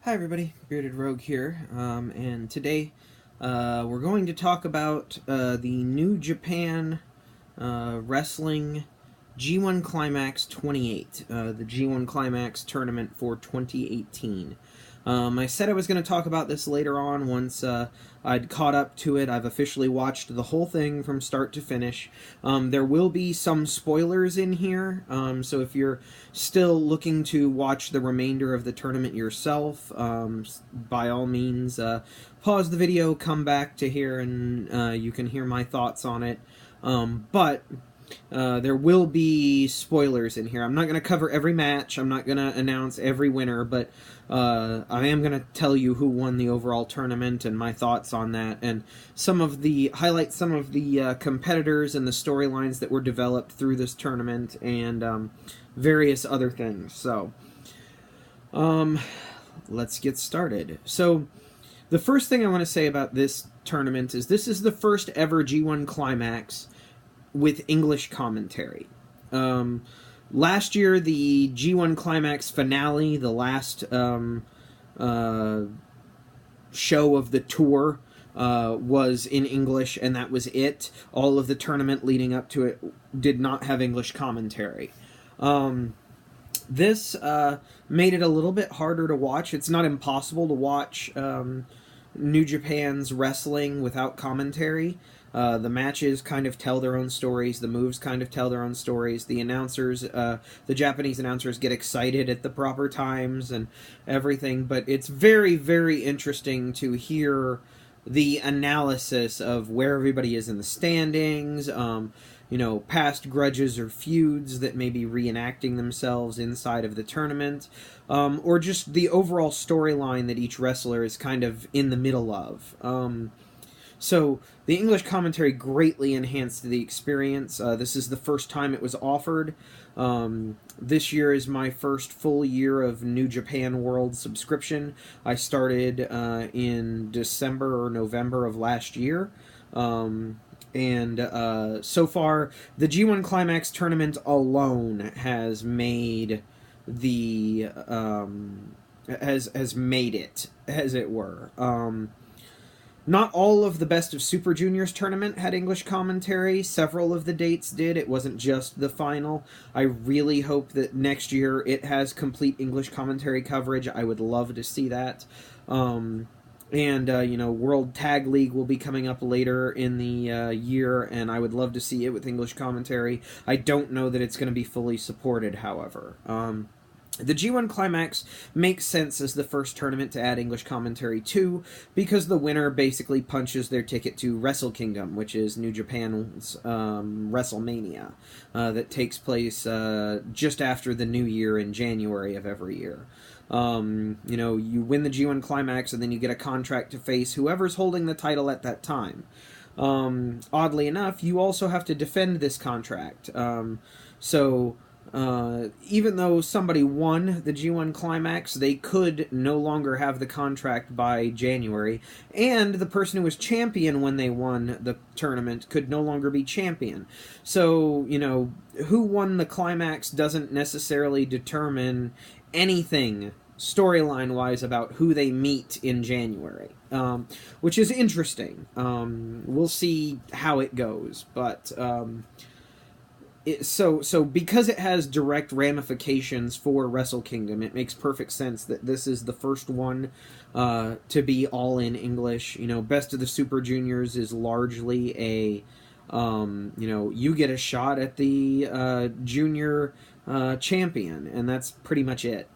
Hi everybody, Bearded Rogue here, and today we're going to talk about the New Japan Wrestling G1 Climax 28, the G1 Climax tournament for 2018. I said I was going to talk about this later on once I'd caught up to it. I've officially watched the whole thing from start to finish. There will be some spoilers in here, so if you're still looking to watch the remainder of the tournament yourself, by all means, pause the video, come back to here, and you can hear my thoughts on it. But there will be spoilers in here. I'm not going to cover every match. I'm not going to announce every winner, but I am going to tell you who won the overall tournament and my thoughts on that, and highlight some of the competitors and the storylines that were developed through this tournament, and various other things. So, let's get started. So, the first thing I want to say about this tournament is this is the first ever G1 Climax with English commentary. Last year, the G1 Climax finale, the last show of the tour, was in English, and that was it. All of the tournament leading up to it did not have English commentary. This made it a little bit harder to watch. It's not impossible to watch New Japan's wrestling without commentary. The matches kind of tell their own stories. The moves kind of tell their own stories. The announcers, the Japanese announcers, get excited at the proper times and everything. But it's very, very interesting to hear the analysis of where everybody is in the standings, past grudges or feuds that may be reenacting themselves inside of the tournament, or just the overall storyline that each wrestler is kind of in the middle of. So the English commentary greatly enhanced the experience. This is the first time it was offered. This year is my first full year of New Japan World subscription. I started in December or November of last year. So far, the G1 Climax tournament alone has made has made it, as it were. Not all of the Best of Super Juniors tournament had English commentary. Several of the dates did. It wasn't just the final. I really hope that next year it has complete English commentary coverage. I would love to see that. World Tag League will be coming up later in the year, and I would love to see it with English commentary. I don't know that it's going to be fully supported, however. The G1 Climax makes sense as the first tournament to add English commentary to, because the winner basically punches their ticket to Wrestle Kingdom, which is New Japan's WrestleMania, that takes place just after the new year in January of every year. You win the G1 Climax, and then you get a contract to face whoever's holding the title at that time. Oddly enough, you also have to defend this contract. Even though somebody won the G1 Climax, they could no longer have the contract by January, and the person who was champion when they won the tournament could no longer be champion. So, who won the Climax doesn't necessarily determine anything storyline-wise about who they meet in January, which is interesting. We'll see how it goes, but So because it has direct ramifications for Wrestle Kingdom, it makes perfect sense that this is the first one to be all in English. Best of the Super Juniors is largely a, you get a shot at the junior champion, and that's pretty much it.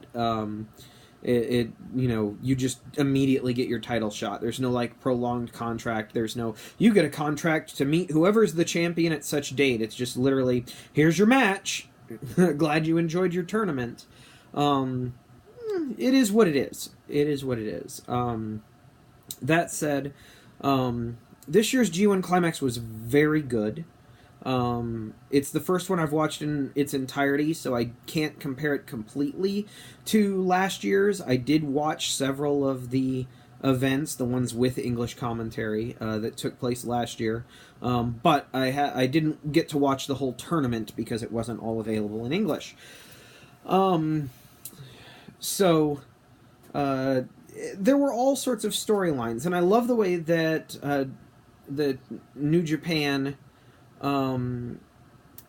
You just immediately get your title shot. There's no, prolonged contract. There's no, you get a contract to meet whoever's the champion at such date. It's just literally, here's your match. Glad you enjoyed your tournament. It is what it is. It is what it is. That said, this year's G1 Climax was very good. It's the first one I've watched in its entirety, so I can't compare it completely to last year's. I did watch several of the events, the ones with English commentary, that took place last year, but I didn't get to watch the whole tournament because it wasn't all available in English. there were all sorts of storylines, and I love the way that the New Japan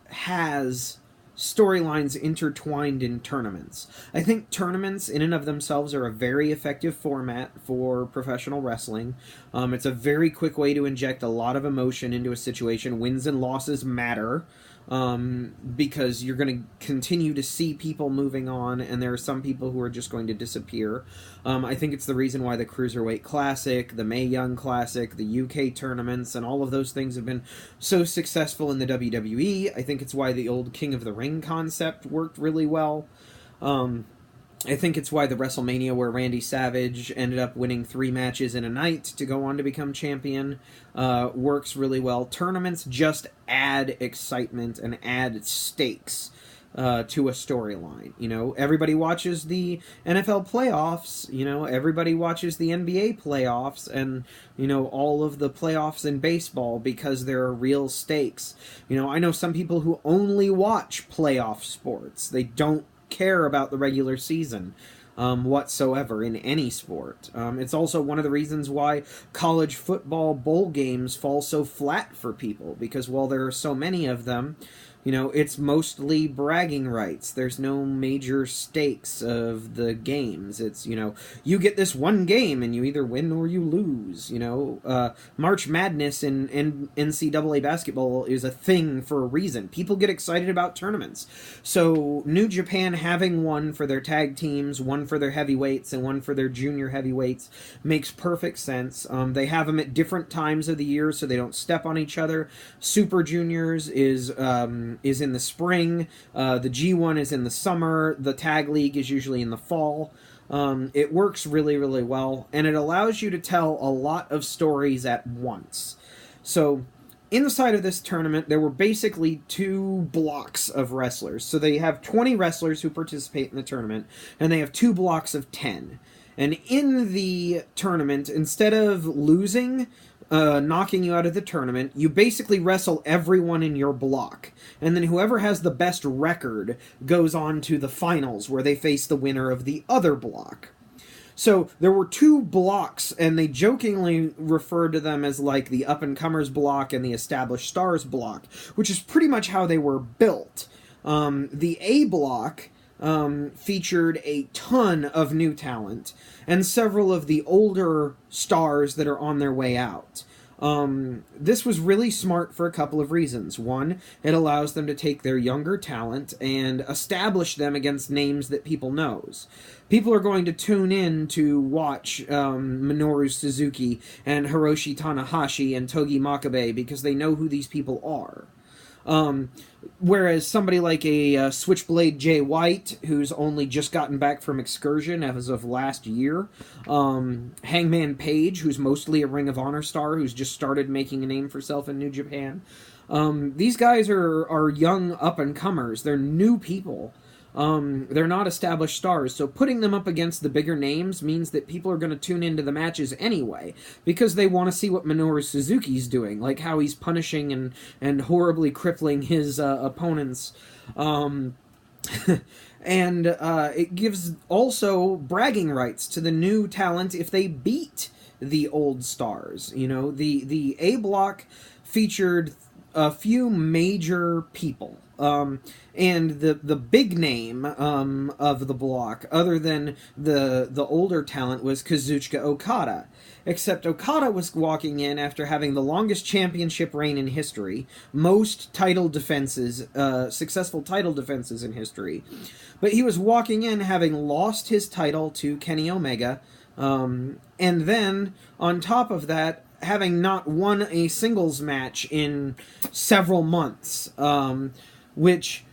has storylines intertwined in tournaments. I think tournaments in and of themselves are a very effective format for professional wrestling. It's a very quick way to inject a lot of emotion into a situation. Wins and losses matter. Because you're going to continue to see people moving on, and there are some people who are just going to disappear. I think it's the reason why the Cruiserweight Classic, the Mae Young Classic, the UK tournaments, and all of those things have been so successful in the WWE. I think it's why the old King of the Ring concept worked really well. I think it's why the WrestleMania where Randy Savage ended up winning 3 matches in a night to go on to become champion works really well. Tournaments just add excitement and add stakes to a storyline. You know, everybody watches the NFL playoffs, you know, everybody watches the NBA playoffs and, you know, all of the playoffs in baseball because there are real stakes. You know, I know some people who only watch playoff sports. They don't care about the regular season whatsoever in any sport. It's also one of the reasons why college football bowl games fall so flat for people, because while there are so many of them, you know, it's mostly bragging rights. There's no major stakes of the games. It's, you know, you get this one game and you either win or you lose. You know, March Madness in NCAA basketball is a thing for a reason. People get excited about tournaments. So New Japan having one for their tag teams, one for their heavyweights, and one for their junior heavyweights makes perfect sense. They have them at different times of the year so they don't step on each other. Super Juniors is in the spring. The G1 is in the summer. The Tag League is usually in the fall. It works really, really well, and it allows you to tell a lot of stories at once. So inside of this tournament, there were basically 2 blocks of wrestlers. So they have 20 wrestlers who participate in the tournament, and they have 2 blocks of 10. And in the tournament, instead of losing, knocking you out of the tournament, you basically wrestle everyone in your block. And then whoever has the best record goes on to the finals, where they face the winner of the other block. So there were 2 blocks, and they jokingly referred to them as like the up-and-comers block and the established stars block, which is pretty much how they were built. The A block featured a ton of new talent and several of the older stars that are on their way out. This was really smart for a couple of reasons. One, it allows them to take their younger talent and establish them against names that people knows. People are going to tune in to watch Minoru Suzuki and Hiroshi Tanahashi and Togi Makabe because they know who these people are. Whereas somebody like a Switchblade Jay White, who's only just gotten back from excursion as of last year, Hangman Page, who's mostly a Ring of Honor star, who's just started making a name for herself in New Japan. These guys are young up-and-comers. They're new people. They're not established stars, so putting them up against the bigger names means that people are going to tune into the matches anyway, because they want to see what Minoru Suzuki's doing, like how he's punishing and horribly crippling his opponents. And it gives also bragging rights to the new talent if they beat the old stars. You know, the A block featured a few major people. And the big name of the block, other than the older talent, was Kazuchika Okada. Except Okada was walking in after having the longest championship reign in history, most title defenses, successful title defenses in history. But he was walking in having lost his title to Kenny Omega, and then, on top of that, having not won a singles match in several months, which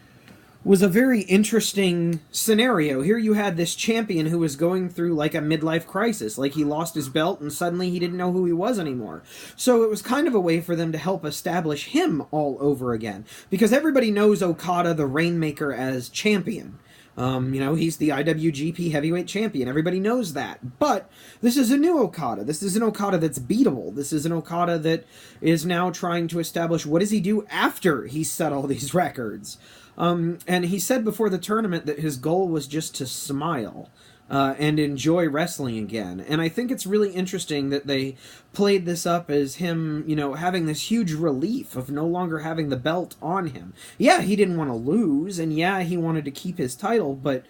was a very interesting scenario. Here you had this champion who was going through like a midlife crisis, like he lost his belt and suddenly he didn't know who he was anymore. So it was kind of a way for them to help establish him all over again, because everybody knows Okada the Rainmaker as champion. You know, he's the IWGP Heavyweight Champion. Everybody knows that. But this is a new Okada. This is an Okada that's beatable. This is an Okada that is now trying to establish what does he do after he set all these records. And he said before the tournament that his goal was just to smile. and enjoy wrestling again. And I think it's really interesting that they played this up as him, you know, having this huge relief of no longer having the belt on him. Yeah, he didn't want to lose, and yeah, he wanted to keep his title, but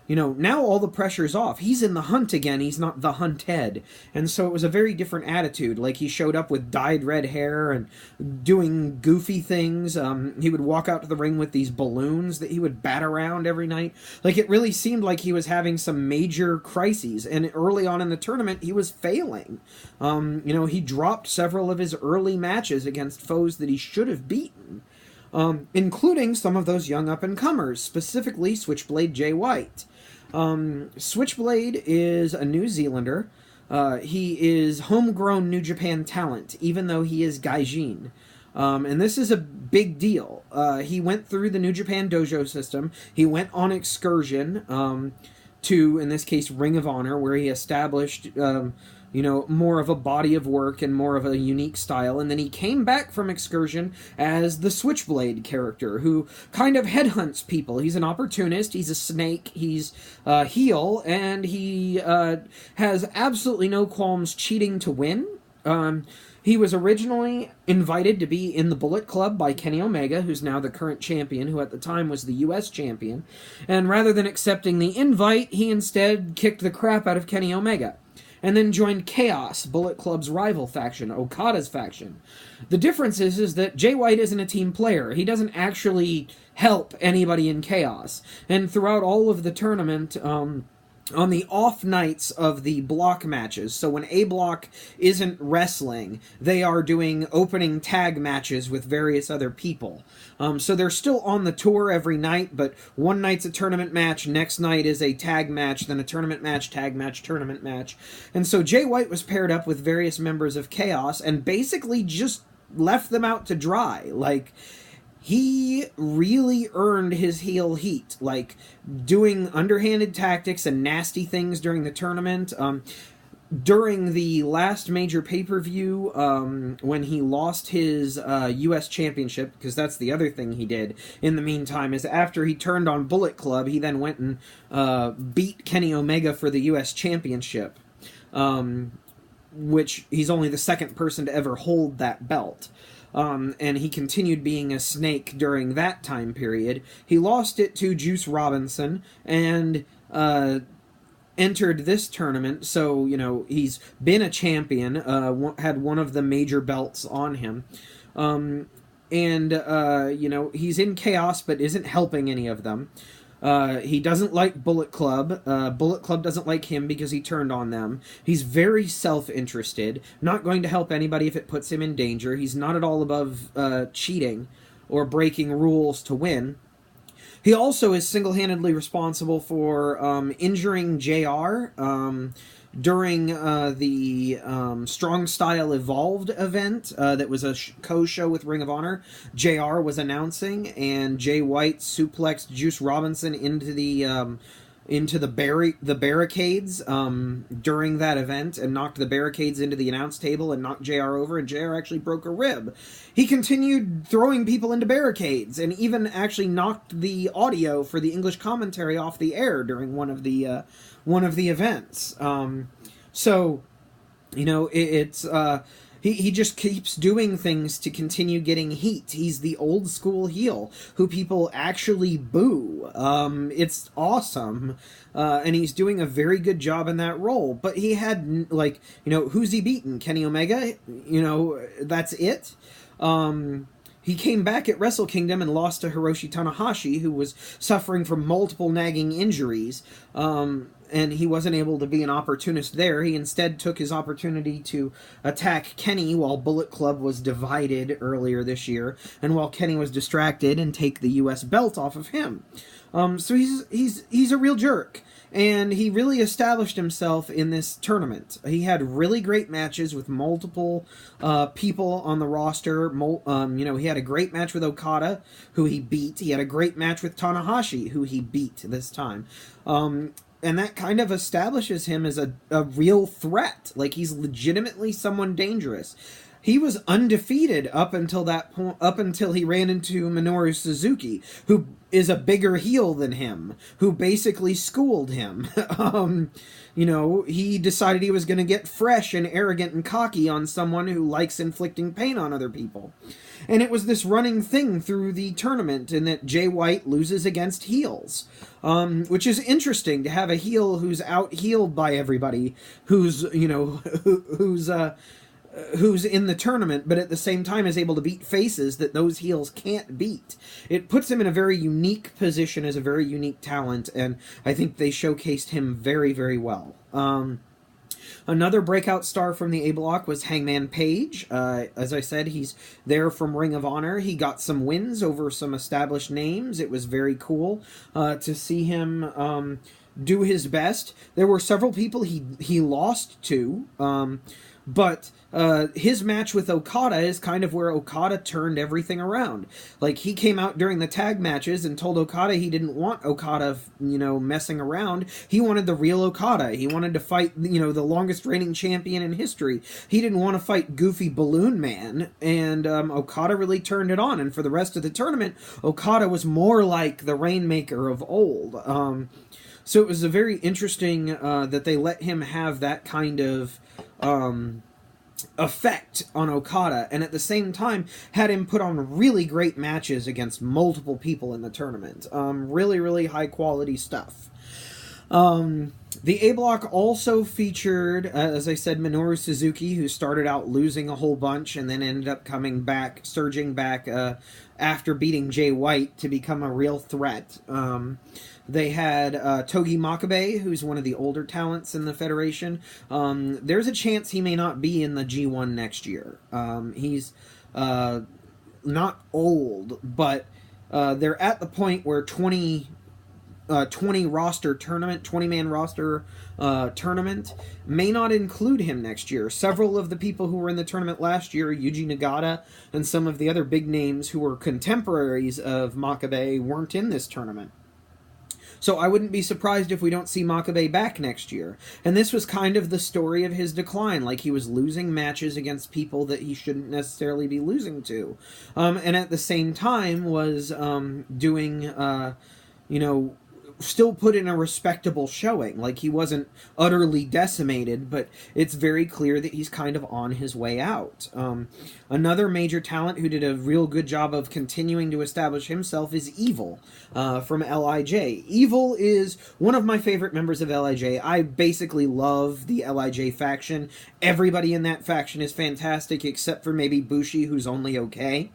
you know, now all the pressure's off. He's in the hunt again. He's not the hunted. And so it was a very different attitude. Like, he showed up with dyed red hair and doing goofy things. He would walk out to the ring with these balloons that he would bat around every night. Like, it really seemed like he was having some major crises. And early on in the tournament, he was failing. You know, he dropped several of his early matches against foes that he should have beaten. Including some of those young up-and-comers, specifically Switchblade Jay White. Switchblade is a New Zealander. He is homegrown New Japan talent, even though he is Gaijin. And this is a big deal. He went through the New Japan dojo system. He went on excursion to, in this case, Ring of Honor, where he established you know, more of a body of work and more of a unique style. And then he came back from excursion as the Switchblade character, who kind of headhunts people. He's an opportunist, he's a snake, he's a heel, and he has absolutely no qualms cheating to win. He was originally invited to be in the Bullet Club by Kenny Omega, who's now the current champion, who at the time was the U.S. champion. And rather than accepting the invite, he instead kicked the crap out of Kenny Omega. And then joined Chaos, Bullet Club's rival faction, Okada's faction. The difference is that Jay White isn't a team player. He doesn't actually help anybody in Chaos. And throughout all of the tournament, on the off nights of the block matches, so when A Block isn't wrestling, they are doing opening tag matches with various other people. So they're still on the tour every night, but one night's a tournament match, next night is a tag match, then a tournament match, tag match, tournament match. And so Jay White was paired up with various members of Chaos and basically just left them out to dry. Like, he really earned his heel heat, like doing underhanded tactics and nasty things during the tournament. During the last major pay-per-view, when he lost his U.S. championship, because that's the other thing he did in the meantime, is after he turned on Bullet Club, he then went and beat Kenny Omega for the U.S. championship, which he's only the second person to ever hold that belt. And he continued being a snake during that time period. He lost it to Juice Robinson and entered this tournament, so, you know, he's been a champion, had one of the major belts on him. You know, he's in Chaos but isn't helping any of them. He doesn't like Bullet Club. Bullet Club doesn't like him because he turned on them. He's very self-interested, not going to help anybody if it puts him in danger. He's not at all above cheating or breaking rules to win. He also is single-handedly responsible for injuring JR during the Strong Style Evolved event that was a co-show with Ring of Honor. JR was announcing, and Jay White suplexed Juice Robinson into the barricades during that event and knocked the barricades into the announce table and knocked JR over, and JR actually broke a rib. He continued throwing people into barricades and even actually knocked the audio for the English commentary off the air during one of the events. So, you know, he just keeps doing things to continue getting heat. He's the old school heel who people actually boo. It's awesome. And he's doing a very good job in that role. But he had, like, you know, who's he beaten? Kenny Omega? You know, that's it. He came back at Wrestle Kingdom and lost to Hiroshi Tanahashi, who was suffering from multiple nagging injuries. And he wasn't able to be an opportunist there. He instead took his opportunity to attack Kenny while Bullet Club was divided earlier this year, and while Kenny was distracted, and take the U.S. belt off of him. So he's a real jerk. And he really established himself in this tournament. He had really great matches with multiple people on the roster. You know, he had a great match with Okada, who he beat. He had a great match with Tanahashi, who he beat this time. And that kind of establishes him as a real threat. Like, he's legitimately someone dangerous. he was undefeated up until that point, up until he ran into Minoru Suzuki, who is a bigger heel than him, who basically schooled him. You know, he decided he was going to get fresh and arrogant and cocky on someone who likes inflicting pain on other people. And it was this running thing through the tournament, in that Jay White loses against heels, which is interesting to have a heel who's out-heeled by everybody, who's, you know, who's in the tournament, but at the same time is able to beat faces that those heels can't beat. It puts him in a very unique position as a very unique talent, and I think they showcased him very, very well. Another breakout star from the A block was Hangman Page. As I said, he's there from Ring of Honor. He got some wins over some established names. It was very cool to see him do his best. There were several people he lost to, but his match with Okada is kind of where Okada turned everything around. Like, he came out during the tag matches and told Okada he didn't want Okada, you know, messing around. He wanted the real Okada. He wanted to fight, you know, the longest reigning champion in history. He didn't want to fight Goofy Balloon Man, and Okada really turned it on. And for the rest of the tournament, Okada was more like the Rainmaker of old. So it was a very interesting that they let him have that kind of effect on Okada, and at the same time had him put on really great matches against multiple people in the tournament. Really, really high quality stuff. The A block also featured, as I said, Minoru Suzuki, who started out losing a whole bunch and then ended up coming back, surging back after beating Jay White to become a real threat. They had Togi Makabe, who's one of the older talents in the Federation. There's a chance he may not be in the G1 next year. He's not old, but they're at the point where 20-man roster tournament may not include him next year. Several of the people who were in the tournament last year, Yuji Nagata and some of the other big names who were contemporaries of Makabe, weren't in this tournament. So I wouldn't be surprised if we don't see Makabe back next year. And this was kind of the story of his decline. Like, he was losing matches against people that he shouldn't necessarily be losing to. And at the same time was doing, you know, still put in a respectable showing. Like, he wasn't utterly decimated, but it's very clear that he's kind of on his way out. Another major talent who did a real good job of continuing to establish himself is Evil from LIJ. Evil is one of my favorite members of LIJ. I basically love the LIJ faction. Everybody in that faction is fantastic, except for maybe Bushi, who's only okay.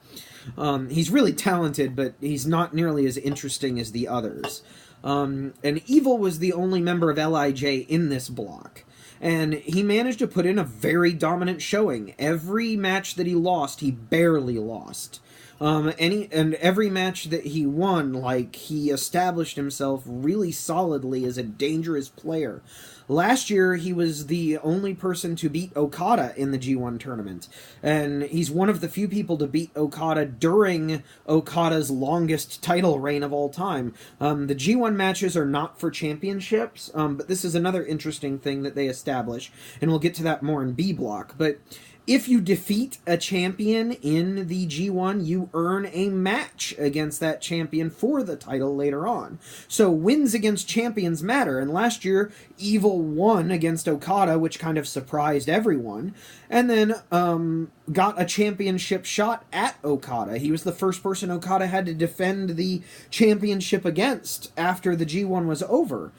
He's really talented, but he's not nearly as interesting as the others. And Evil was the only member of LIJ in this block. And he managed to put in a very dominant showing. Every match that he lost, he barely lost. And every match that he won, like, he established himself really solidly as a dangerous player. Last year, he was the only person to beat Okada in the G1 tournament. And he's one of the few people to beat Okada during Okada's longest title reign of all time. The G1 matches are not for championships, but this is another interesting thing that they establish. And we'll get to that more in B block. But if you defeat a champion in the G1, you earn a match against that champion for the title later on. So wins against champions matter, and last year, Evil won against Okada, which kind of surprised everyone, and then got a championship shot at Okada. He was the first person Okada had to defend the championship against after the G1 was over.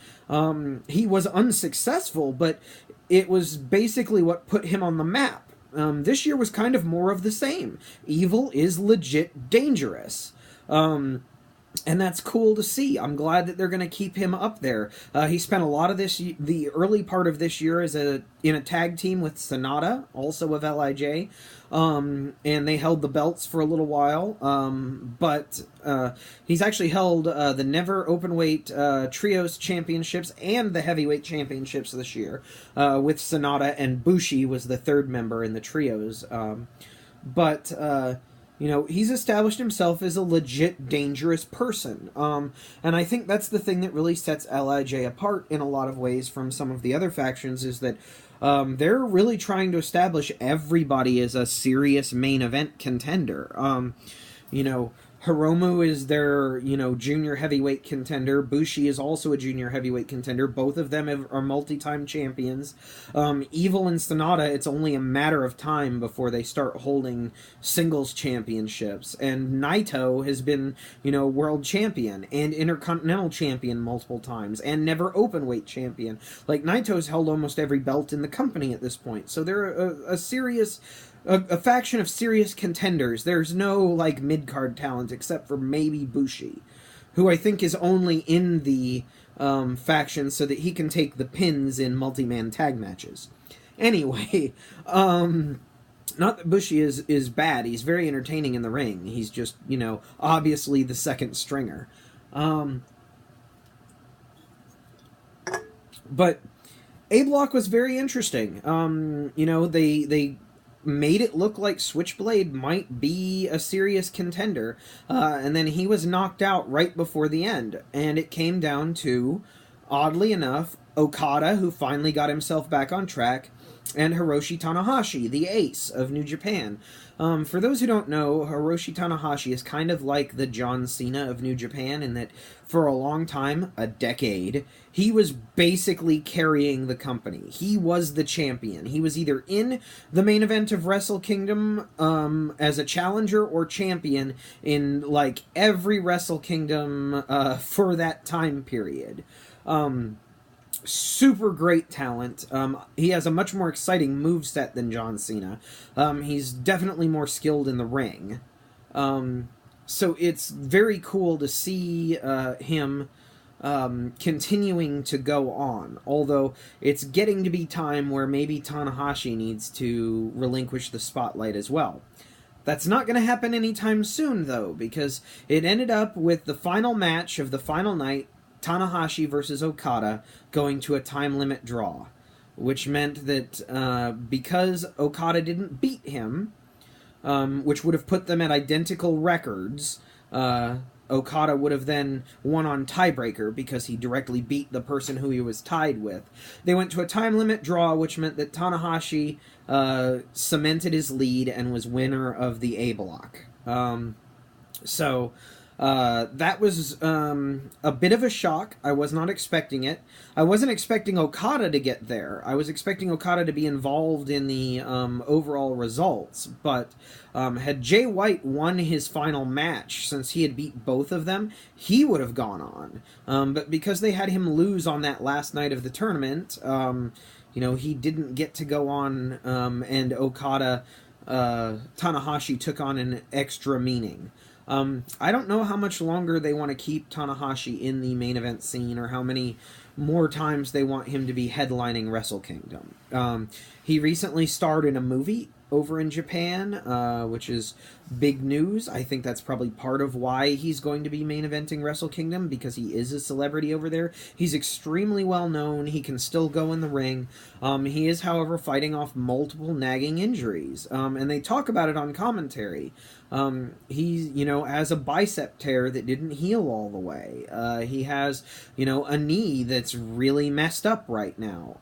He was unsuccessful, but it was basically what put him on the map. This year was kind of more of the same. Evil is legit dangerous. And that's cool to see. I'm glad that they're going to keep him up there. He spent a lot of the early part of this year in a tag team with Sonata, also of LIJ. And they held the belts for a little while. But he's actually held the Never Openweight Trios Championships and the Heavyweight Championships this year with Sonata, and Bushi was the third member in the Trios. You know, he's established himself as a legit dangerous person. And I think that's the thing that really sets LIJ apart in a lot of ways from some of the other factions, is that they're really trying to establish everybody as a serious main event contender. You know, Hiromu is their, you know, junior heavyweight contender. Bushi is also a junior heavyweight contender. Both of them are multi-time champions. Evil and Sonata, it's only a matter of time before they start holding singles championships. And Naito has been, you know, world champion and intercontinental champion multiple times and never openweight champion. Like, Naito's held almost every belt in the company at this point. So they're a serious... A faction of serious contenders. There's no, like, mid-card talent except for maybe Bushi, who I think is only in the faction so that he can take the pins in multi-man tag matches. Anyway, not that Bushi is bad. He's very entertaining in the ring. He's just, you know, obviously the second stringer. But A-Block was very interesting. You know, they made it look like Switchblade might be a serious contender, and then he was knocked out right before the end, and it came down to, oddly enough, Okada, who finally got himself back on track, and Hiroshi Tanahashi, the ace of New Japan. For those who don't know, Hiroshi Tanahashi is kind of like the John Cena of New Japan, in that for a long time, a decade, he was basically carrying the company. He was the champion. He was either in the main event of Wrestle Kingdom as a challenger or champion in, like, every Wrestle Kingdom for that time period. Super great talent. He has a much more exciting moveset than John Cena. He's definitely more skilled in the ring. So it's very cool to see him continuing to go on. Although it's getting to be time where maybe Tanahashi needs to relinquish the spotlight as well. That's not going to happen anytime soon, though, because it ended up with the final match of the final night, Tanahashi versus Okada, going to a time limit draw, which meant that because Okada didn't beat him, which would have put them at identical records, Okada would have then won on tiebreaker because he directly beat the person who he was tied with. They went to a time limit draw, which meant that Tanahashi cemented his lead and was winner of the A block. That was a bit of a shock. I was not expecting it. I wasn't expecting Okada to get there. I was expecting Okada to be involved in the overall results. But had Jay White won his final match, since he had beat both of them, he would have gone on. But because they had him lose on that last night of the tournament, you know, he didn't get to go on, and Okada, Tanahashi took on an extra meaning. I don't know how much longer they want to keep Tanahashi in the main event scene, or how many more times they want him to be headlining Wrestle Kingdom. He recently starred in a movie over in Japan, which is big news. I think that's probably part of why he's going to be main eventing Wrestle Kingdom, because he is a celebrity over there. He's extremely well known. He can still go in the ring. He is, however, fighting off multiple nagging injuries, and they talk about it on commentary. He, you know, has a bicep tear that didn't heal all the way. He has, you know, a knee that's really messed up right now.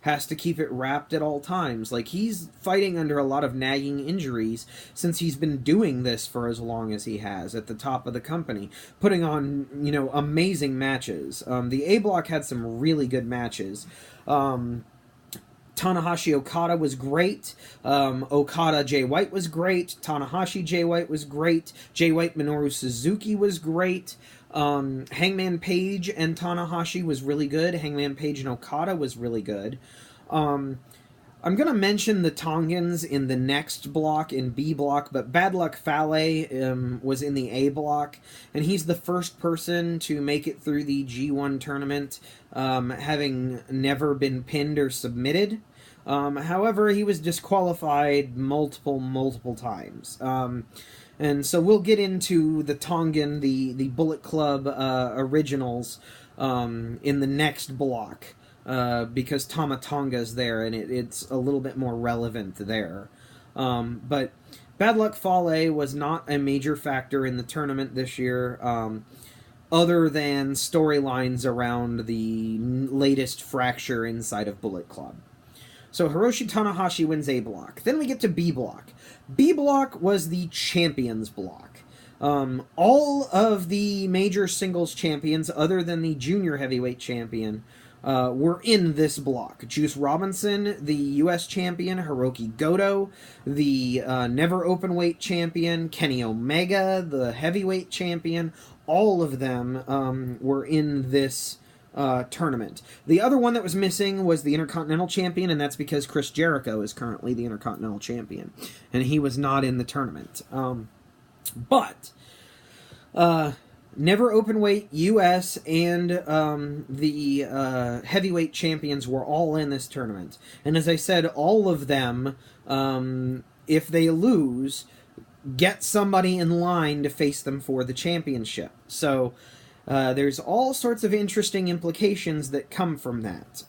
Has to keep it wrapped at all times. Like, he's fighting under a lot of nagging injuries since he's been doing this for as long as he has at the top of the company, putting on, you know, amazing matches. The A Block had some really good matches. Tanahashi Okada was great. Okada Jay White was great. Tanahashi Jay White was great. Jay White Minoru Suzuki was great. Hangman Page and Tanahashi was really good. Hangman Page and Okada was really good. I'm going to mention the Tongans in the next block, in B block, but Bad Luck Fale was in the A block, and he's the first person to make it through the G1 tournament, having never been pinned or submitted. However, he was disqualified multiple times. And so we'll get into the Tongan, the Bullet Club originals in the next block, because Tama Tonga's there, and it's a little bit more relevant there. But Bad Luck Fale was not a major factor in the tournament this year, other than storylines around the latest fracture inside of Bullet Club. So Hiroshi Tanahashi wins A block. Then we get to B block. B block was the champions block. All of the major singles champions, other than the junior heavyweight champion, were in this block. Juice Robinson, the U.S. champion, Hiroki Goto, the never openweight champion, Kenny Omega, the heavyweight champion, all of them were in this tournament. The other one that was missing was the Intercontinental Champion, and that's because Chris Jericho is currently the Intercontinental Champion, and he was not in the tournament. But never openweight U.S. and the heavyweight champions were all in this tournament. And as I said, all of them, if they lose, get somebody in line to face them for the championship. So there's all sorts of interesting implications that come from that.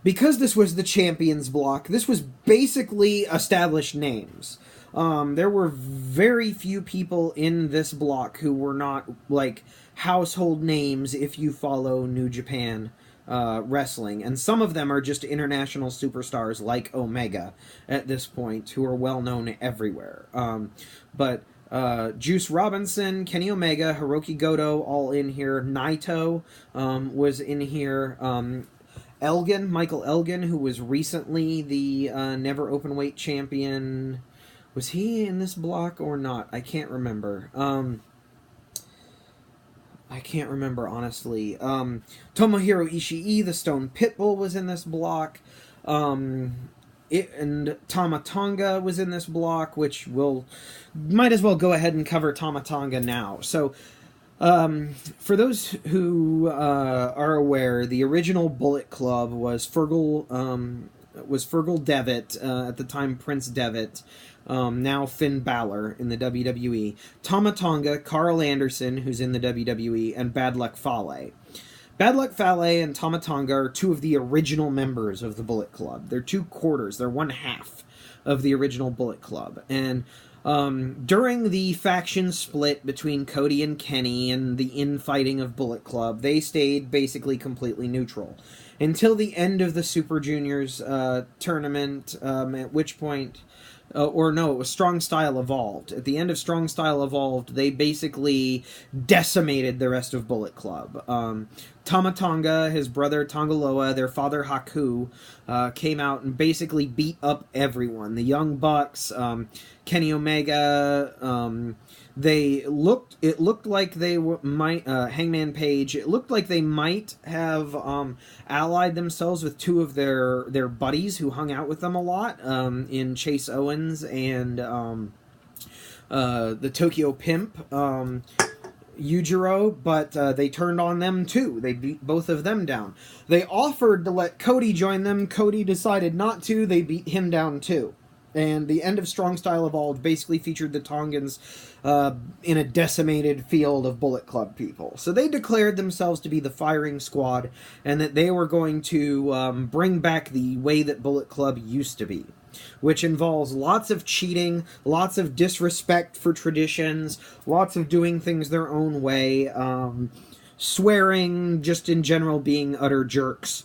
Because this was the champions block, this was basically established names. There were very few people in this block who were not, like, household names if you follow New Japan wrestling. And some of them are just international superstars like Omega at this point, who are well known everywhere. But Juice Robinson, Kenny Omega, Hiroki Goto, all in here. Naito was in here. Elgin, Michael Elgin, who was recently the never openweight champion. Was he in this block or not? I can't remember. I can't remember, honestly. Tomohiro Ishii, the Stone Pitbull, was in this block. And Tama Tonga was in this block, which might as well go ahead and cover Tama Tonga now. So, for those who are aware, the original Bullet Club was Fergal Devitt, at the time Prince Devitt, now Finn Balor in the WWE, Tama Tonga, Carl Anderson, who's in the WWE, and Bad Luck Fale. Bad Luck Fale and Tama Tonga are two of the original members of the Bullet Club. They're two quarters. They're one half of the original Bullet Club. And during the faction split between Cody and Kenny and the infighting of Bullet Club, they stayed basically completely neutral until the end of the Super Juniors tournament, at which point... it was Strong Style Evolved. At the end of Strong Style Evolved, they basically decimated the rest of Bullet Club. Tama Tonga, his brother Tongaloa, their father Haku, came out and basically beat up everyone. The Young Bucks, Kenny Omega, it looked like they might, Hangman Page, it looked like they might have allied themselves with two of their buddies who hung out with them a lot, in Chase Owens and the Tokyo Pimp, Yujiro, but they turned on them too. They beat both of them down. They offered to let Cody join them. Cody decided not to. They beat him down too. And the end of Strong Style Evolved basically featured the Tongans in a decimated field of Bullet Club people. So they declared themselves to be the firing squad, and that they were going to bring back the way that Bullet Club used to be, which involves lots of cheating, lots of disrespect for traditions, lots of doing things their own way, swearing, just in general being utter jerks,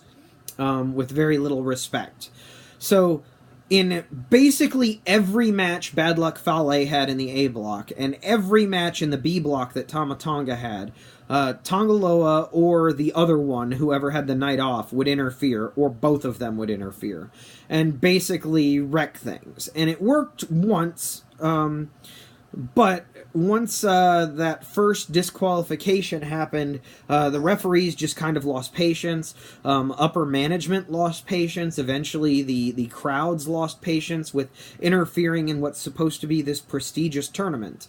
with very little respect. So... in basically every match Bad Luck Fale had in the A block, and every match in the B block that Tama Tonga had, Tongaloa or the other one, whoever had the night off, would interfere, or both of them would interfere, and basically wreck things. And it worked once, but once that first disqualification happened, the referees just kind of lost patience. Upper management lost patience. Eventually, the crowds lost patience with interfering in what's supposed to be this prestigious tournament.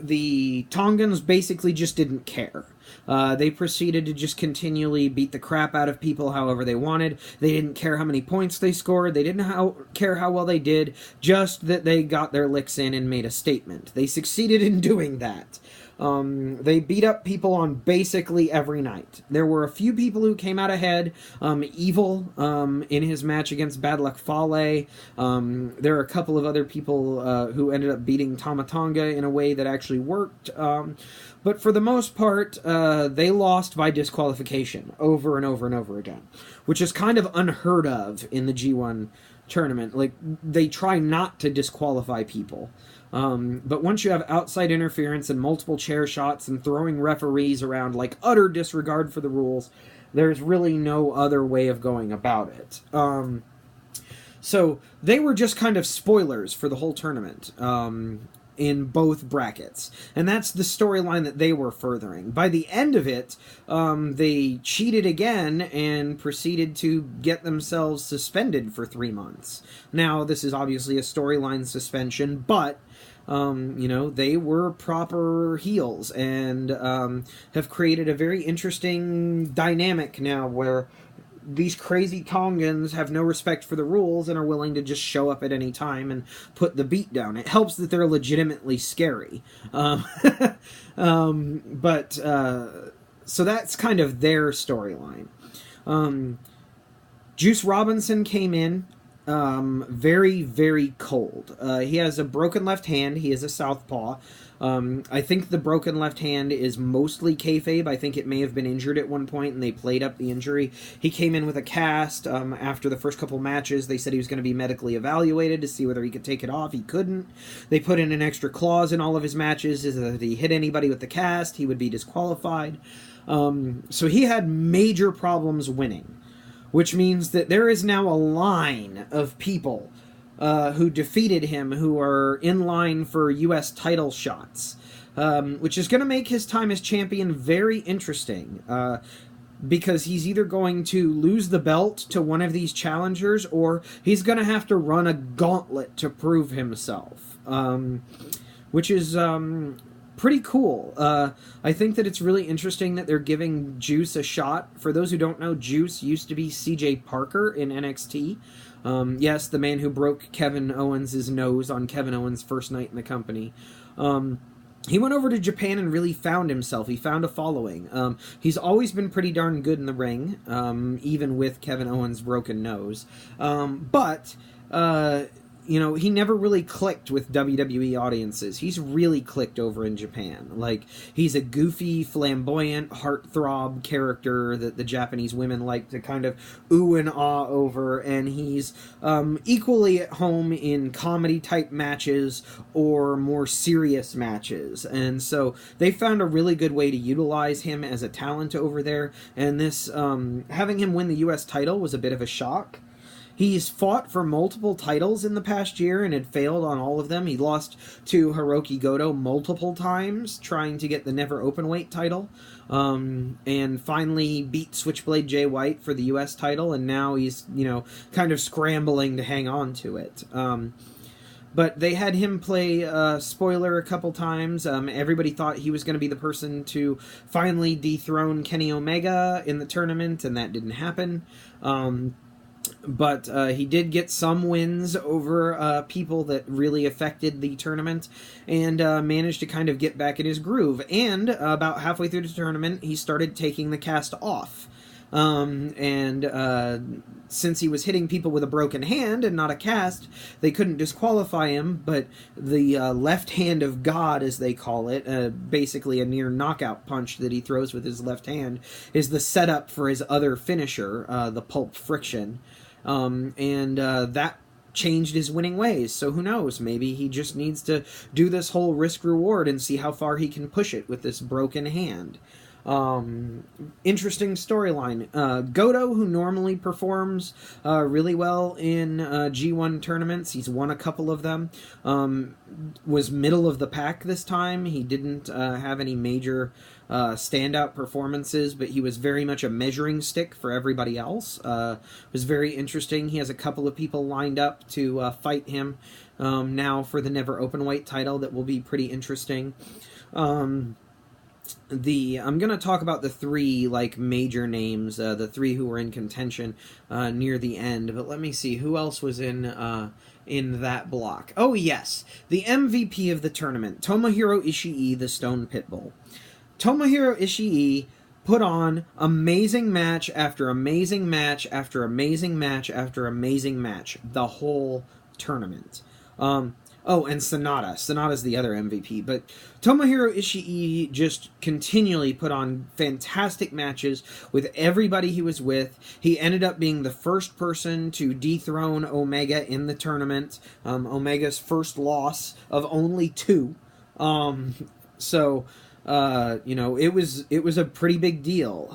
The Tongans basically just didn't care. They proceeded to just continually beat the crap out of people however they wanted. They didn't care how many points they scored. They didn't care how well they did, just that they got their licks in and made a statement. They succeeded in doing that. They beat up people on basically every night. There were a few people who came out ahead. Evil in his match against Bad Luck Fale. There are a couple of other people who ended up beating Tama Tonga in a way that actually worked. But for the most part, they lost by disqualification over and over and over again, which is kind of unheard of in the G1 tournament. Like, they try not to disqualify people. But once you have outside interference and multiple chair shots and throwing referees around like utter disregard for the rules, there's really no other way of going about it. So they were just kind of spoilers for the whole tournament. In both brackets. And that's the storyline that they were furthering. By the end of it, they cheated again and proceeded to get themselves suspended for 3 months. Now, this is obviously a storyline suspension, but you know, they were proper heels and have created a very interesting dynamic now where these crazy Tongans have no respect for the rules and are willing to just show up at any time and put the beat down. It helps that they're legitimately scary. So that's kind of their storyline. Juice Robinson came in very, very cold. He has a broken left hand. He is a southpaw. I think the broken left hand is mostly kayfabe. I think it may have been injured at one point and they played up the injury. He came in with a cast. After the first couple matches, they said he was going to be medically evaluated to see whether he could take it off. He couldn't. They put in an extra clause in all of his matches is that if he hit anybody with the cast, he would be disqualified. So he had major problems winning, which means that there is now a line of people who defeated him, who are in line for U.S. title shots, which is going to make his time as champion very interesting, because he's either going to lose the belt to one of these challengers, or he's going to have to run a gauntlet to prove himself, which is pretty cool. I think that it's really interesting that they're giving Juice a shot. For those who don't know, Juice used to be CJ Parker in NXT. Yes, the man who broke Kevin Owens' nose on Kevin Owens' first night in the company. He went over to Japan and really found himself. He found a following. He's always been pretty darn good in the ring, even with Kevin Owens' broken nose. But you know, he never really clicked with WWE audiences. He's really clicked over in Japan. Like, he's a goofy, flamboyant, heartthrob character that the Japanese women like to kind of ooh and ah over, and he's equally at home in comedy-type matches or more serious matches. And so they found a really good way to utilize him as a talent over there, and this, having him win the U.S. title was a bit of a shock. He's fought for multiple titles in the past year and had failed on all of them. He lost to Hiroki Goto multiple times trying to get the Never Openweight title, and finally beat Switchblade Jay White for the U.S. title, and now he's, you know, kind of scrambling to hang on to it. But they had him play spoiler a couple times. Everybody thought he was going to be the person to finally dethrone Kenny Omega in the tournament, and that didn't happen. But he did get some wins over people that really affected the tournament, and managed to kind of get back in his groove. And about halfway through the tournament, he started taking the cast off. Since he was hitting people with a broken hand and not a cast, they couldn't disqualify him, but the left hand of God, as they call it, basically a near knockout punch that he throws with his left hand, is the setup for his other finisher, the Pulp Friction. That changed his winning ways, so who knows, maybe he just needs to do this whole risk-reward and see how far he can push it with this broken hand. Interesting storyline. Goto, who normally performs really well in G1 tournaments, he's won a couple of them, was middle of the pack this time. He didn't have any major standout performances, but he was very much a measuring stick for everybody else. It was very interesting. He has a couple of people lined up to fight him now for the Never Openweight title that will be pretty interesting. I'm going to talk about the three, like, major names, the three who were in contention near the end. But let me see, who else was in that block? Oh, yes, the MVP of the tournament, Tomohiro Ishii, the Stone Pitbull. Tomohiro Ishii put on amazing match after amazing match after amazing match after amazing match the whole tournament. Oh, and Sonata. Sonata's the other MVP. But Tomohiro Ishii just continually put on fantastic matches with everybody he was with. He ended up being the first person to dethrone Omega in the tournament. Omega's first loss of only 2. You know, it was a pretty big deal.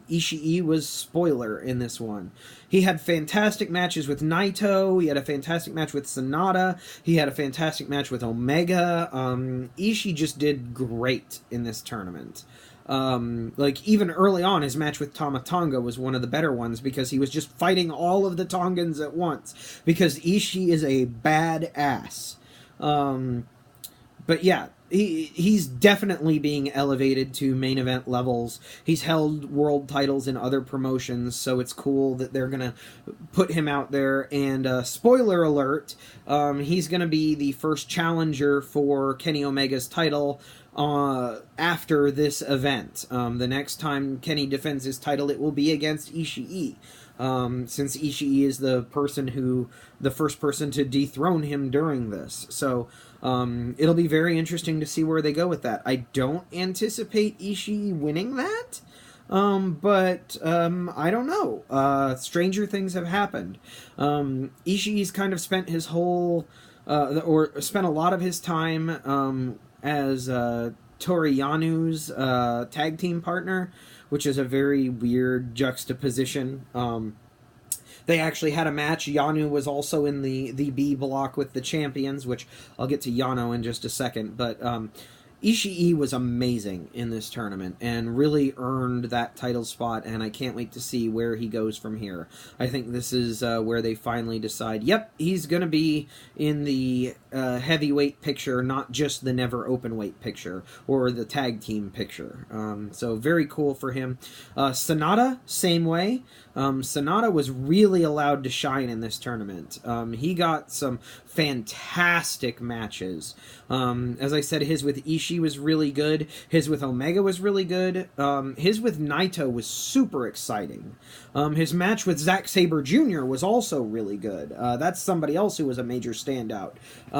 Ishii was spoiler in this one. He had fantastic matches with Naito. He had a fantastic match with Sonata. He had a fantastic match with Omega. Ishii just did great in this tournament. Like, even early on, his match with Tama Tonga was one of the better ones because he was just fighting all of the Tongans at once. Because Ishii is a badass. But yeah, he's definitely being elevated to main event levels. He's held world titles in other promotions, so it's cool that they're going to put him out there. And spoiler alert, he's going to be the first challenger for Kenny Omega's title after this event. The next time Kenny defends his title, it will be against Ishii. Since Ishii is the first person to dethrone him during this. So, it'll be very interesting to see where they go with that. I don't anticipate Ishii winning that, but I don't know. Stranger things have happened. Ishii's kind of spent his whole, or spent a lot of his time, as, Toru Yanu's, tag team partner, which is a very weird juxtaposition. They actually had a match. Yano was also in the B block with the champions, which I'll get to Yano in just a second. But Ishii was amazing in this tournament and really earned that title spot, and I can't wait to see where he goes from here. I think this is where they finally decide, yep, he's going to be in the heavyweight picture, not just the never open weight picture or the tag team picture. So very cool for him. Sonata, same way. Sonata was really allowed to shine in this tournament. He got some fantastic matches. As I said, his with Ishii was really good. His with Omega was really good. His with Naito was super exciting. His match with Zack Sabre Jr. was also really good. That's somebody else who was a major standout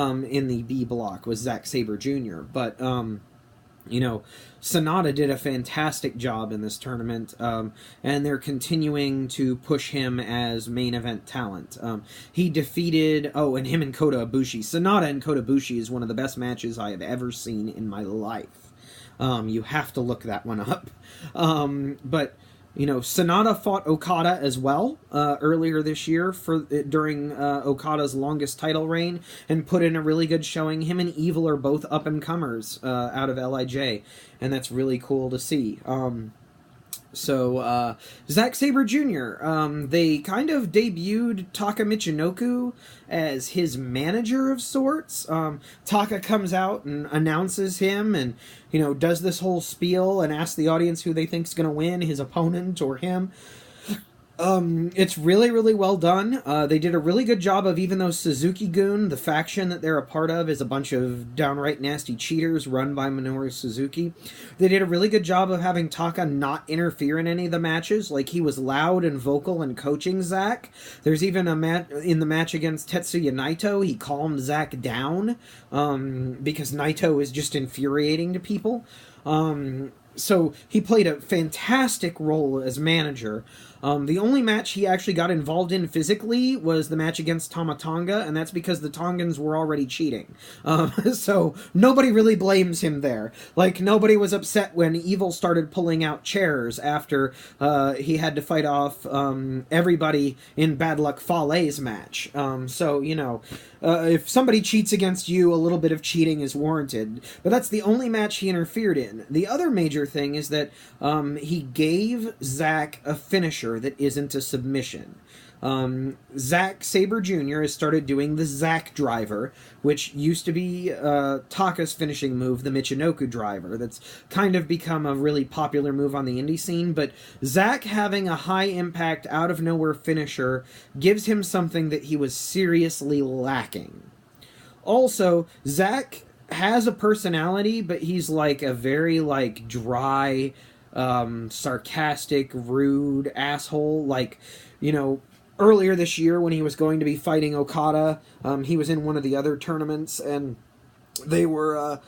in the B block, was Zack Sabre Jr. But, you know, Sonata did a fantastic job in this tournament, and they're continuing to push him as main event talent. He defeated, and him and Kota Ibushi. Sonata and Kota Ibushi is one of the best matches I have ever seen in my life. You have to look that one up. But, you know, Sonata fought Okada as well earlier this year during Okada's longest title reign and put in a really good showing. Him and Evil are both up-and-comers out of LIJ, and that's really cool to see. Zack Sabre Jr., they kind of debuted Taka Michinoku as his manager of sorts. Taka comes out and announces him and, you know, does this whole spiel and asks the audience who they think's going to win, his opponent or him. It's really, really well done. They did a really good job of, even though Suzuki-gun, the faction that they're a part of, is a bunch of downright nasty cheaters run by Minoru Suzuki, they did a really good job of having Taka not interfere in any of the matches. Like, he was loud and vocal and coaching Zack. There's even in the match against Tetsuya Naito, he calmed Zack down, because Naito is just infuriating to people. So he played a fantastic role as manager. The only match he actually got involved in physically was the match against Tama Tonga, and that's because the Tongans were already cheating. So nobody really blames him there. Like, nobody was upset when Evil started pulling out chairs after he had to fight off everybody in Bad Luck Fale's match. So, you know, if somebody cheats against you, a little bit of cheating is warranted. But that's the only match he interfered in. The other major thing is that he gave Zack a finisher finisher that isn't a submission. Zack Sabre Jr. has started doing the Zack driver, which used to be Taka's finishing move, the Michinoku driver. That's kind of become a really popular move on the indie scene, but Zack having a high-impact, out-of-nowhere finisher gives him something that he was seriously lacking. Also, Zack has a personality, but he's like a very like dry, sarcastic, rude asshole. Like, you know, earlier this year when he was going to be fighting Okada, he was in one of the other tournaments, and they were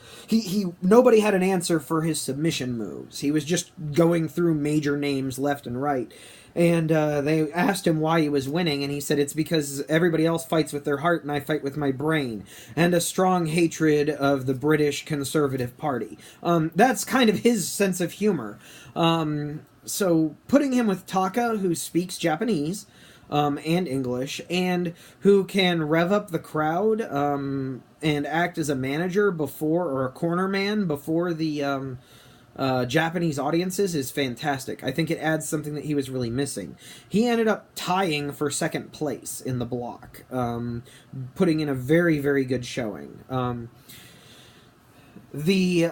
nobody had an answer for his submission moves. He was just going through major names left and right. And they asked him why he was winning, and he said, it's because everybody else fights with their heart and I fight with my brain. And a strong hatred of the British Conservative Party. That's kind of his sense of humor. So putting him with Taka, who speaks Japanese and English, and who can rev up the crowd and act as a manager before, or a corner man before the Japanese audiences, is fantastic. I think it adds something that he was really missing. He ended up tying for second place in the block, putting in a very, very good showing. The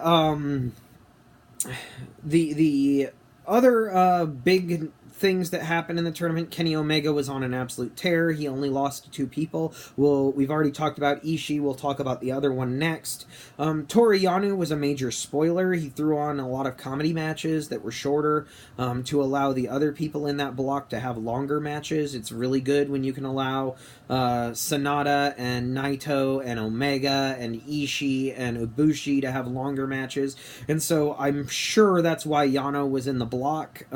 other big things that happened in the tournament, Kenny Omega was on an absolute tear. He only lost to 2 people. Well, we've already talked about Ishii. We'll talk about the other one next. Toru Yano was a major spoiler. He threw on a lot of comedy matches that were shorter to allow the other people in that block to have longer matches. It's really good when you can allow Sanada and Naito and Omega and Ishii and Ibushi to have longer matches. And so I'm sure that's why Yano was in the block.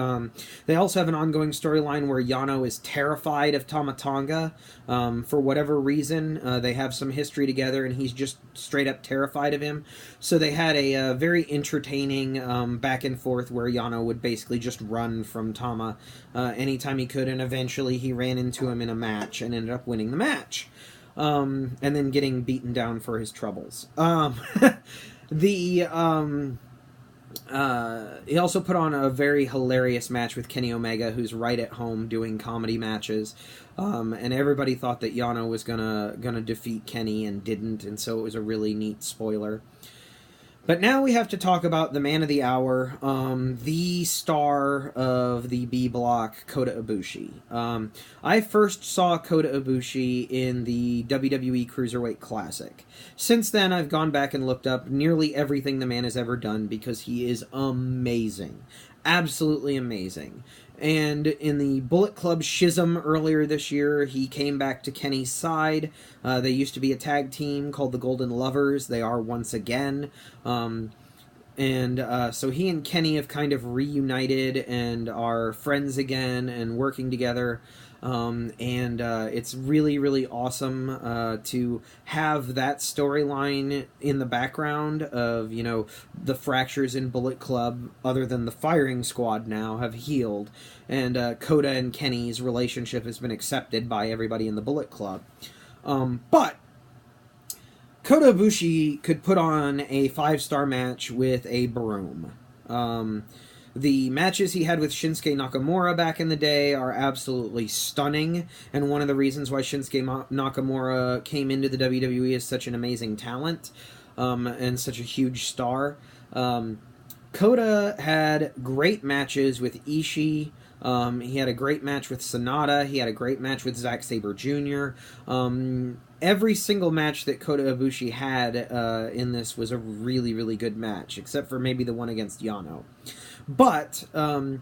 They also have an ongoing storyline where Yano is terrified of Tama Tonga. For whatever reason, they have some history together, and he's just straight up terrified of him. So they had a very entertaining back and forth where Yano would basically just run from Tama anytime he could, and eventually he ran into him in a match and ended up winning the match. And then getting beaten down for his troubles. He also put on a very hilarious match with Kenny Omega, who's right at home doing comedy matches, and everybody thought that Yano was gonna defeat Kenny and didn't, and so it was a really neat spoiler. But now we have to talk about the man of the hour, the star of the B block, Kota Ibushi. I first saw Kota Ibushi in the WWE Cruiserweight Classic. Since then, I've gone back and looked up nearly everything the man has ever done, because he is amazing. Absolutely amazing. And in the Bullet Club Schism earlier this year, he came back to Kenny's side. They used to be a tag team called the Golden Lovers. They are once again. So he and Kenny have kind of reunited and are friends again and working together. It's really, really awesome to have that storyline in the background of, you know, the fractures in Bullet Club, other than the firing squad now, have healed. And Kota and Kenny's relationship has been accepted by everybody in the Bullet Club. But Kota Ibushi could put on a 5-star match with a broom. The matches he had with Shinsuke Nakamura back in the day are absolutely stunning, and one of the reasons why Shinsuke Nakamura came into the WWE as such an amazing talent, and such a huge star. Kota had great matches with Ishii. He had a great match with Sanada. He had a great match with Zack Sabre Jr. Every single match that Kota Ibushi had in this was a really, really good match, except for maybe the one against Yano. But the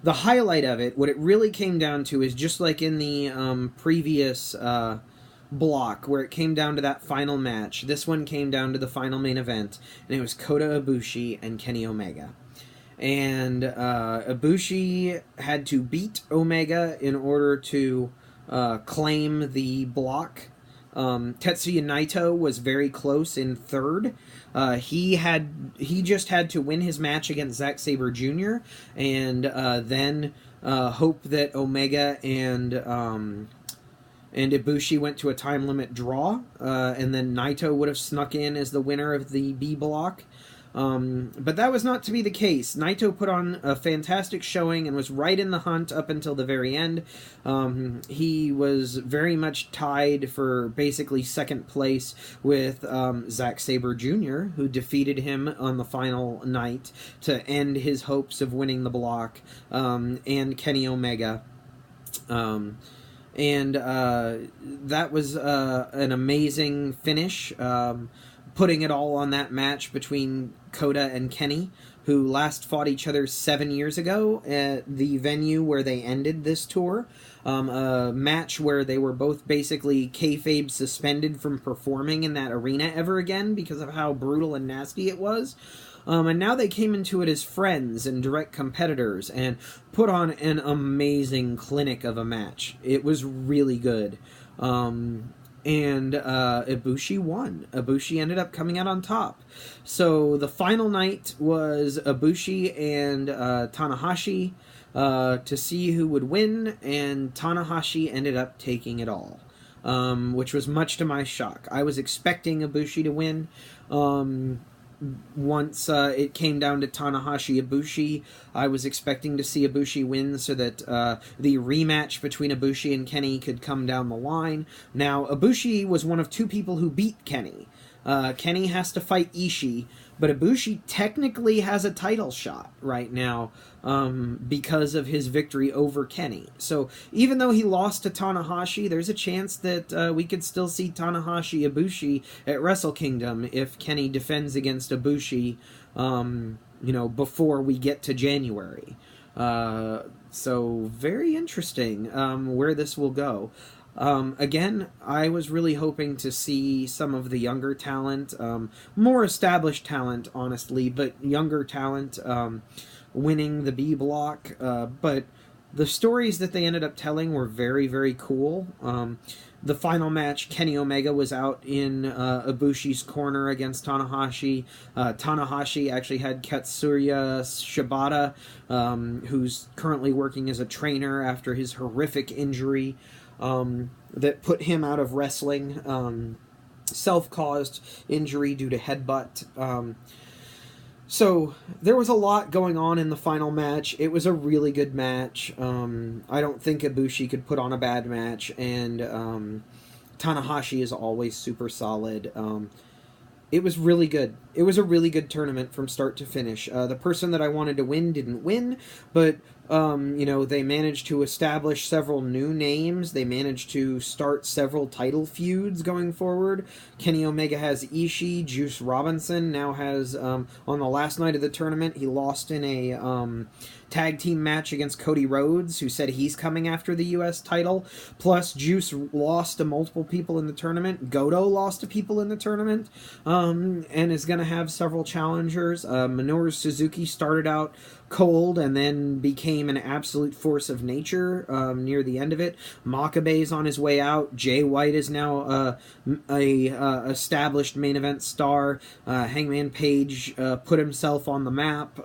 highlight of it, what it really came down to, is just like in the previous block, where it came down to that final match, this one came down to the final main event, and it was Kota Ibushi and Kenny Omega. And Ibushi had to beat Omega in order to claim the block. Tetsuya Naito was very close in third. He just had to win his match against Zack Sabre Jr. and then hope that Omega and Ibushi went to a time limit draw, and then Naito would have snuck in as the winner of the B block. But that was not to be the case. Naito put on a fantastic showing and was right in the hunt up until the very end. He was very much tied for basically second place with Zack Sabre Jr., who defeated him on the final night to end his hopes of winning the block, and Kenny Omega. That was an amazing finish, putting it all on that match between Kota and Kenny, who last fought each other 7 years ago at the venue where they ended this tour. A match where they were both basically kayfabe suspended from performing in that arena ever again because of how brutal and nasty it was. And now they came into it as friends and direct competitors and put on an amazing clinic of a match. It was really good. And Ibushi won. Ibushi ended up coming out on top. So the final night was Ibushi and Tanahashi to see who would win, and Tanahashi ended up taking it all, which was much to my shock. I was expecting Ibushi to win. Once it came down to Tanahashi-Ibushi, I was expecting to see Ibushi win so that the rematch between Ibushi and Kenny could come down the line. Now, Ibushi was one of two people who beat Kenny. Kenny has to fight Ishii, but Ibushi technically has a title shot right now because of his victory over Kenny. So even though he lost to Tanahashi, there's a chance that we could still see Tanahashi-Ibushi at Wrestle Kingdom if Kenny defends against Ibushi, before we get to January. So very interesting where this will go. Again, I was really hoping to see some of the younger talent, more established talent, honestly, but younger talent winning the B block. But the stories that they ended up telling were very, very cool. The final match, Kenny Omega was out in Ibushi's corner against Tanahashi. Tanahashi actually had Katsuya Shibata, who's currently working as a trainer after his horrific injury that put him out of wrestling, self-caused injury due to headbutt. So there was a lot going on in the final match. It was a really good match. I don't think Ibushi could put on a bad match, and Tanahashi is always super solid. It was really good. It was a really good tournament from start to finish. The person that I wanted to win didn't win, but they managed to establish several new names. They managed to start several title feuds going forward. Kenny Omega has Ishii. Juice Robinson now has, on the last night of the tournament, he lost in a tag team match against Cody Rhodes, who said he's coming after the U.S. title. Plus, Juice lost to multiple people in the tournament. Goto lost to people in the tournament, and is going to have several challengers. Minoru Suzuki started out cold and then became an absolute force of nature near the end of it. Makabe's on his way out. Jay White is now a established main event star. Hangman Page put himself on the map.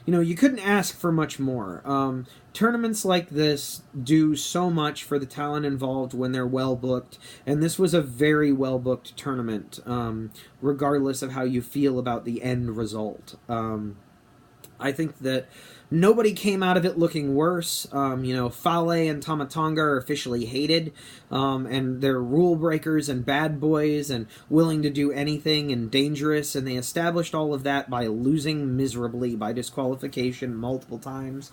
You couldn't ask for much more. Tournaments like this do so much for the talent involved when they're well booked, and this was a very well booked tournament, regardless of how you feel about the end result. I think that nobody came out of it looking worse. Fale and Tamatonga are officially hated, and they're rule breakers and bad boys and willing to do anything and dangerous, and they established all of that by losing miserably by disqualification multiple times.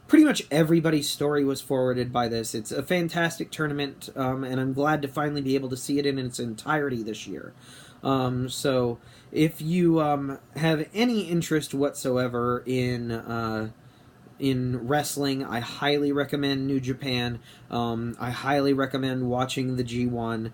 Pretty much everybody's story was forwarded by this. It's a fantastic tournament, and I'm glad to finally be able to see it in its entirety this year. So if you have any interest whatsoever in wrestling, I highly recommend New Japan. I highly recommend watching the G1.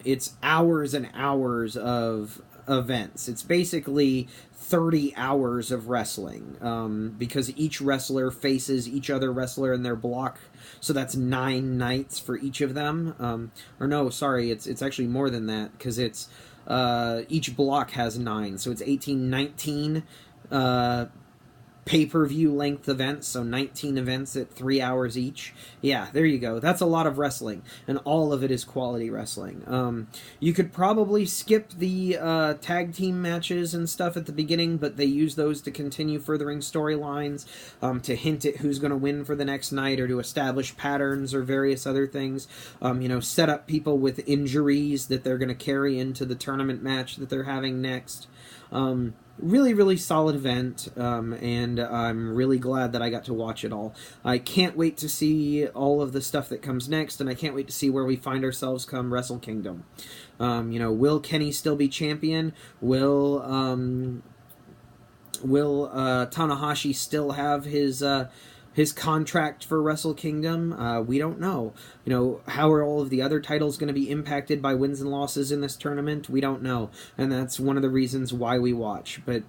It's hours and hours of events. It's basically 30 hours of wrestling, because each wrestler faces each other wrestler in their block, so that's 9 nights for each of them. It's actually more than that, because it's each block has 9, so it's 18, 19 pay-per-view length events, so 19 events at 3 hours each. Yeah, there you go. That's a lot of wrestling, and all of it is quality wrestling. You could probably skip the tag team matches and stuff at the beginning, but they use those to continue furthering storylines, to hint at who's going to win for the next night, or to establish patterns or various other things. You know, set up people with injuries that they're going to carry into the tournament match that they're having next. Really, really solid event, and I'm really glad that I got to watch it all. I can't wait to see all of the stuff that comes next, and I can't wait to see where we find ourselves come Wrestle Kingdom. You know, will Kenny still be champion? Will Tanahashi still have his contract for Wrestle Kingdom? We don't know. You know, how are all of the other titles going to be impacted by wins and losses in this tournament? We don't know, and that's one of the reasons why we watch. But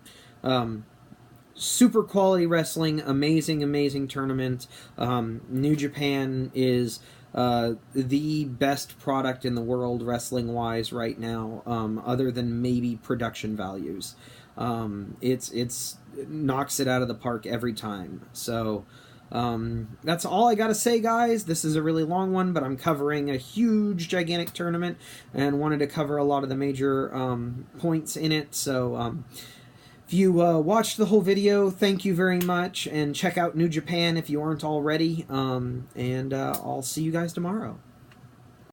super quality wrestling, amazing tournament. New Japan is the best product in the world wrestling-wise right now, other than maybe production values. It's knocks it out of the park every time. So that's all I gotta say, guys. This is a really long one, but I'm covering a huge, gigantic tournament and wanted to cover a lot of the major points in it. So if you watched the whole video, thank you very much, and check out New Japan if you aren't already, and I'll see you guys tomorrow.